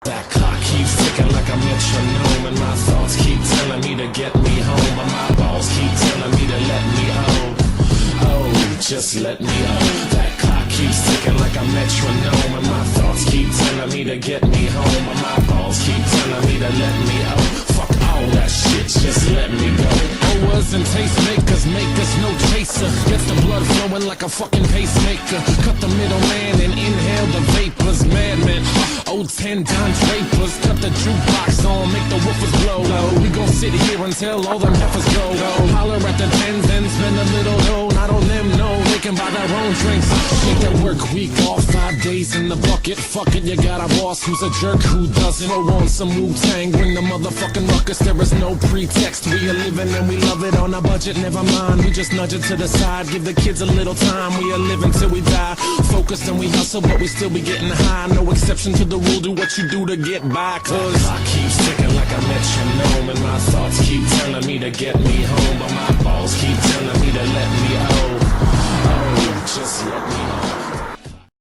That clock keeps ticking like a metronome, and my thoughts keep telling me to get me home, but my balls keep telling me to let me oh, just let me That clock keeps ticking like a metronome, and my thoughts keep telling me to get me home, but my balls keep telling me to let me fuck all that shit, just let me go. Owers and tastemakers make us no chaser. Gets the blood flowing like a fucking pacemaker. Cut the middleman and inhale the vapors. Madman, old 10 Don Drapers. Cut the jukebox on, make the woofers blow. We gon' sit here until all them heifers go. Holler at the tens and spend a little dough. Not on them, no, they can buy their own drinks. Take that work week off, 5 days in the bucket. Fuck it, you got a boss who's a jerk who doesn't. Throw on some Wu-Tang, bring the motherfucking ruckus. There is no pretext. We are living and we love it on a budget, never mind. We just nudge it to the side, give the kids a little time. We are living till we die. Focused and we hustle, but we still be getting high. No exception to the rule, do what you do to get by. Cause I keep ticking like a metronome, and my thoughts keep telling me to get me home, but my balls keep telling me to let me out.